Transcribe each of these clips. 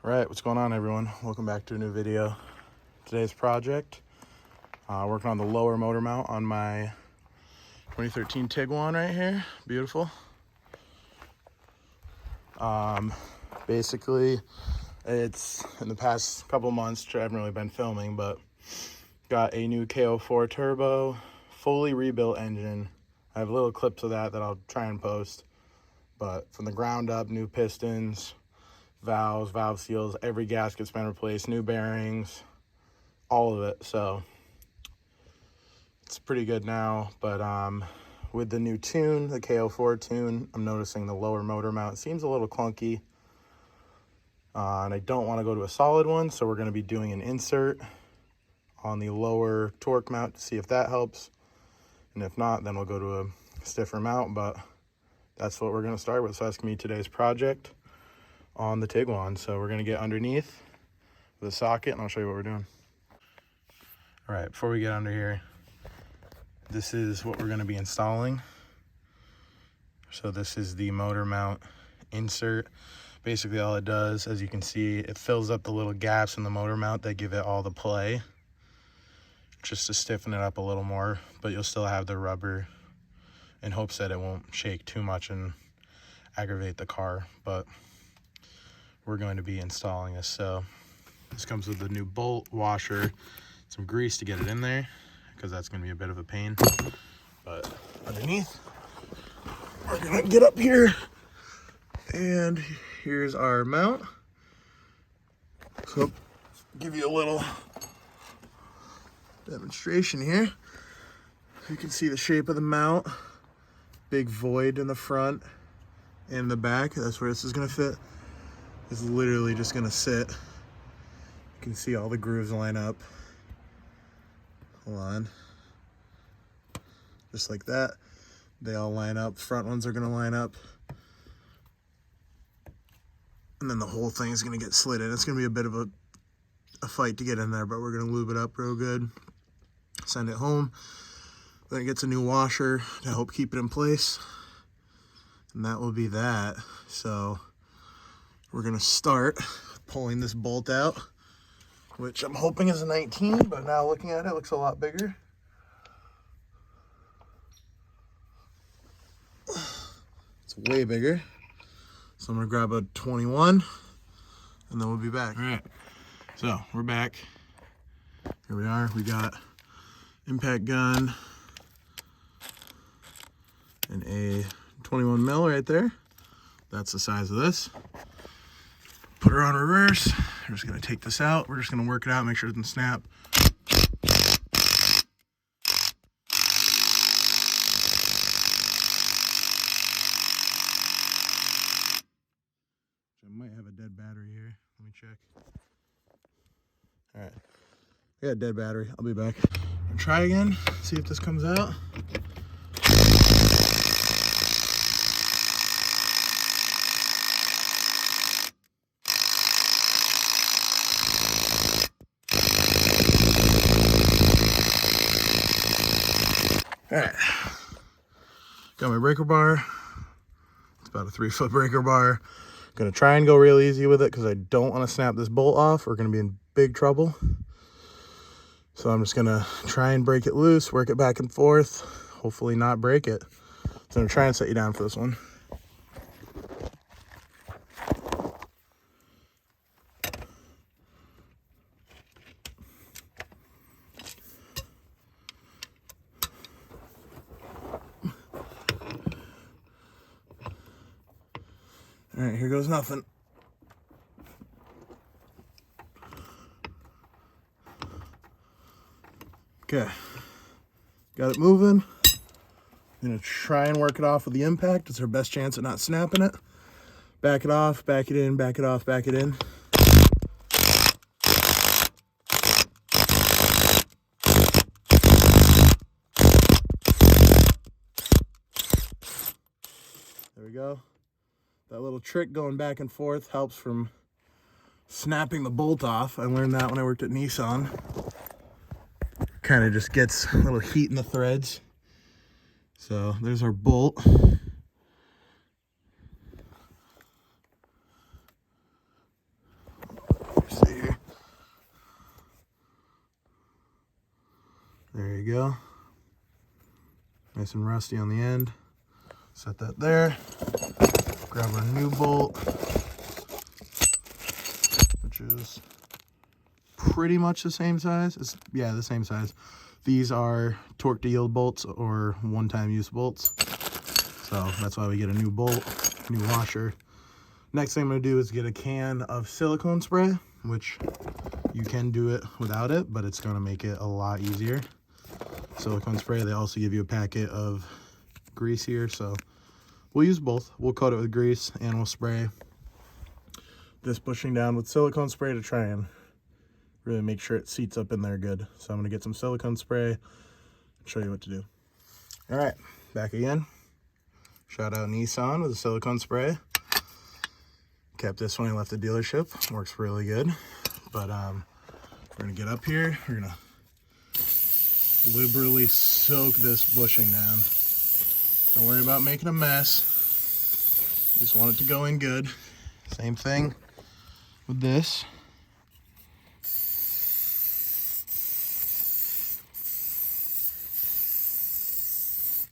Right, what's going on, everyone? Welcome back to a new video. Today's project, working on the lower motor mount on my 2013 Tiguan right here. Beautiful. Basically, it's in the past couple months, I haven't really been filming, but got a new KO4 turbo, fully rebuilt engine. I have little clips of that I'll try and post, but from the ground up, new pistons, valves, valve seals, every gasket's been replaced, new bearings, all of it. So it's pretty good now, but with the new tune, the KO4 tune, I'm noticing the lower motor mount seems a little clunky, and I don't want to go to a solid one, so we're going to be doing an insert on the lower torque mount to see if that helps, and if not, then we'll go to a stiffer mount. But that's what we're going to start with. So that's going to be today's project on the Tiguan. So we're going to get underneath the socket and I'll show you what we're doing. All right, before we get under here, this is what we're going to be installing. So this is the motor mount insert. Basically all it does, as you can see, it fills up the little gaps in the motor mount that give it all the play, just to stiffen it up a little more, but you'll still have the rubber in hopes that it won't shake too much and aggravate the car. But we're going to be installing this. So this comes with a new bolt, washer, some grease to get it in there, because that's going to be a bit of a pain. But underneath, we're going to get up here, and here's our mount. So give you a little demonstration here. You can see the shape of the mount, big void in the front and the back. That's where this is going to fit. It's literally just going to sit. You can see all the grooves line up. Hold on. Just like that. They all line up. Front ones are going to line up. And then the whole thing is going to get slid in. It's going to be a bit of a fight to get in there, but we're going to lube it up real good. Send it home. Then it gets a new washer to help keep it in place. And that will be that. So we're going to start pulling this bolt out, which I'm hoping is a 19, but now looking at it, it looks a lot bigger. It's way bigger. So I'm going to grab a 21, and then we'll be back. All right, so we're back. Here we are. We got impact gun and a 21 mil right there. That's the size of this. Put her on reverse. We're just going to take this out. We're just going to work it out, make sure it doesn't snap. I might have a dead battery here. Let me check. All right. I got a dead battery. I'll be back. I'll try again, see if this comes out. All right, got my breaker bar. It's about a 3-foot breaker bar. Gonna try and go real easy with it because I don't want to snap this bolt off. We're gonna be in big trouble. So I'm just gonna try and break it loose, work it back and forth, hopefully not break it. So I'm gonna try and set you down for this one. All right, here goes nothing. Okay, got it moving. I'm gonna try and work it off with the impact. It's our best chance at not snapping it. Back it off, back it in, back it off, back it in. There we go. That little trick going back and forth helps from snapping the bolt off. I learned that when I worked at Nissan. Kind of just gets a little heat in the threads. So there's our bolt. you go. Nice and rusty on the end. Set that there. Grab our new bolt, which is pretty much the same size. Yeah, the same size. These are torque to yield bolts or one-time use bolts. So that's why we get a new bolt, new washer. Next thing I'm gonna do is get a can of silicone spray, which you can do it without it, but it's gonna make it a lot easier. Silicone spray, they also give you a packet of grease here, so we'll use both. We'll coat it with grease and we'll spray this bushing down with silicone spray to try and really make sure it seats up in there good. So I'm gonna get some silicone spray and show you what to do. All right, back again. Shout out Nissan with the silicone spray. Kept this one, I left the dealership. Works really good. But we're gonna get up here. We're gonna liberally soak this bushing down. Don't worry about making a mess. You just want it to go in good. Same thing with this.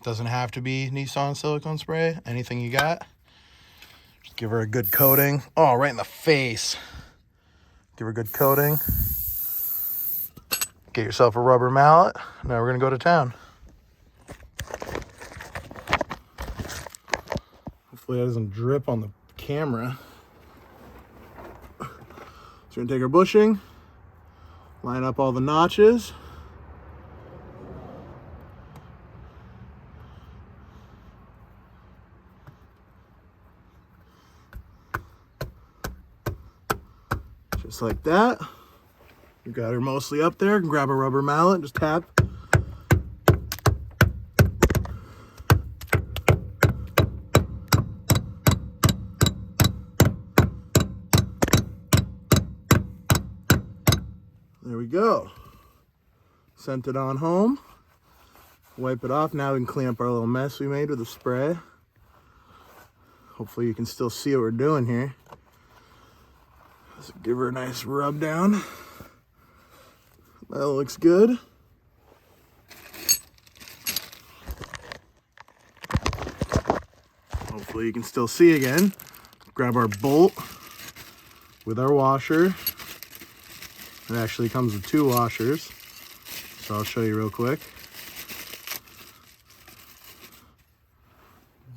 Doesn't have to be Nissan silicone spray. Anything you got. Just give her a good coating. Oh, right in the face. Give her a good coating. Get yourself a rubber mallet. Now we're gonna go to town. Hopefully that doesn't drip on the camera. So we're gonna take our bushing, line up all the notches. Just like that. You got her mostly up there. Grab a rubber mallet, just tap. There we go. Sent it on home. Wipe it off. Now we can clean up our little mess we made with the spray. Hopefully you can still see what we're doing here. Let's give her a nice rub down. That looks good. Hopefully you can still see again. Grab our bolt with our washer. It actually comes with 2 washers, so I'll show you real quick.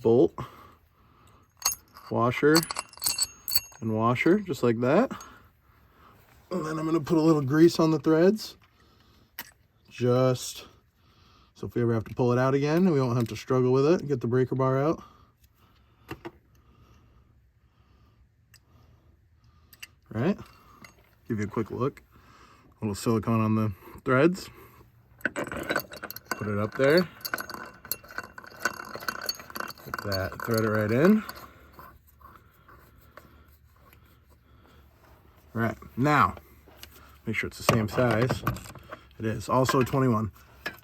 Bolt, washer, and washer, just like that. And then I'm gonna put a little grease on the threads, just so if we ever have to pull it out again, we won't have to struggle with it. Get the breaker bar out. Right? Give you a quick look. A little silicone on the threads. Put it up there. Like that. Thread it right in. All right, now, make sure it's the same size. It is, also a 21.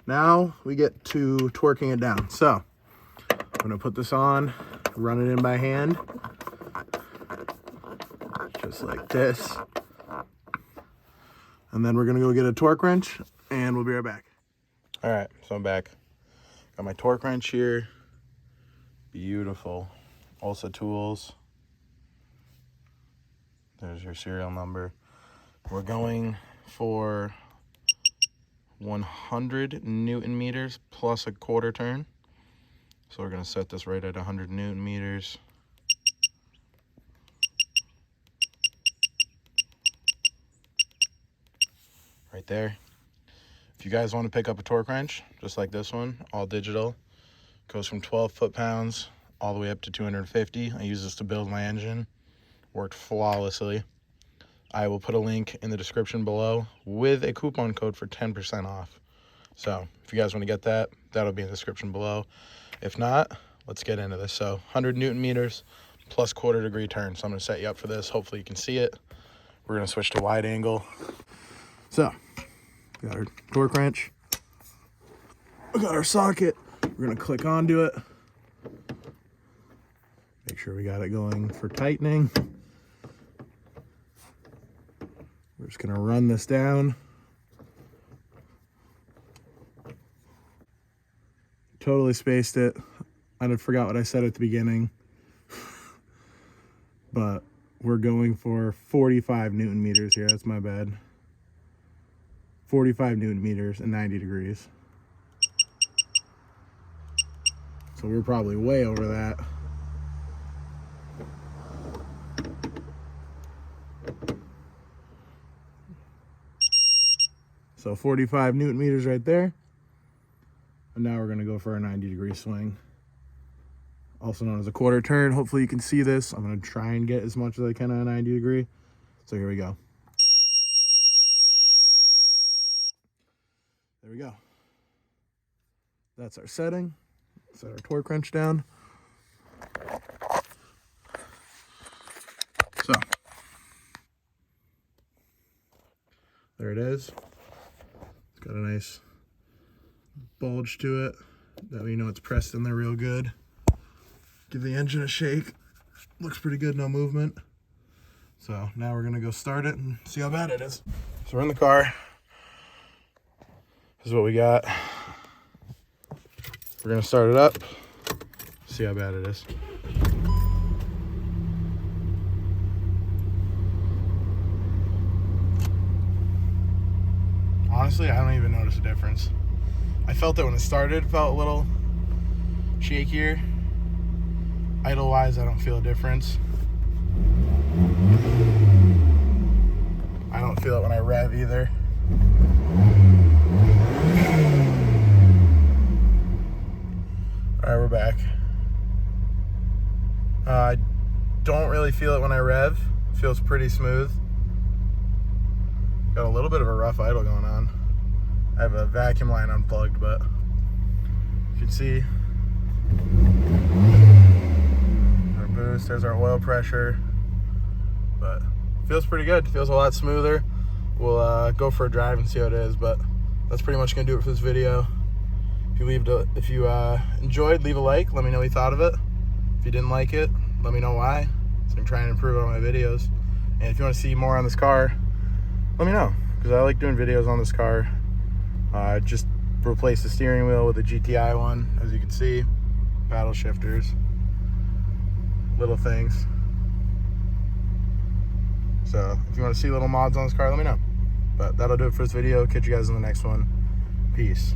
Now we get to torquing it down. So, I'm gonna put this on, run it in by hand. Just like this. And then we're gonna go get a torque wrench and we'll be right back. All right, so I'm back. Got my torque wrench here. Beautiful. Also tools. There's your serial number. We're going for 100 Newton meters plus a quarter turn. So we're gonna set this right at 100 Newton meters. Right there. If you guys want to pick up a torque wrench, just like this one, all digital, goes from 12 foot-pounds all the way up to 250. I use this to build my engine. Worked flawlessly. I will put a link in the description below with a coupon code for 10% off. So if you guys want to get that, that'll be in the description below. If not, let's get into this. So 100 Newton meters plus quarter degree turn. So I'm going to set you up for this. Hopefully you can see it. We're going to switch to wide angle. So, got our torque wrench. We got our socket. We're going to click onto it. Make sure we got it going for tightening. We're just going to run this down. totally spaced it. I forgot what I said at the beginning. But we're going for 45 Newton meters here. That's my bad. 45 Newton meters and 90 degrees. So we're probably way over that. So 45 Newton meters right there. And now we're gonna go for a 90-degree swing. Also known as a quarter turn. Hopefully you can see this. I'm gonna try and get as much as I can on a 90 degree. So here we go. There we go. That's our setting. Set our torque wrench down. So there it is. It's got a nice bulge to it. That way you know it's pressed in there real good. Give the engine a shake. Looks pretty good, no movement. So now we're gonna go start it and see how bad it is. So we're in the car. This is what we got. We're gonna start it up, see how bad it is. Honestly, I don't even notice a difference. I felt it when it started, felt a little shakier. Idle-wise, I don't feel a difference. I don't feel it when I rev either. All right, we're back. I don't really feel it when I rev. It feels pretty smooth. Got a little bit of a rough idle going on. I have a vacuum line unplugged, but you can see our boost, there's our oil pressure, but feels pretty good. Feels a lot smoother. We'll go for a drive and see how it is, but that's pretty much gonna do it for this video. If you enjoyed, leave a like. Let me know what you thought of it. If you didn't like it, let me know why. So I'm trying to improve on my videos. And if you want to see more on this car, let me know, because I like doing videos on this car. Just replaced the steering wheel with a GTI one, as you can see. Paddle shifters, little things. So if you want to see little mods on this car, let me know. But that'll do it for this video. Catch you guys in the next one. Peace.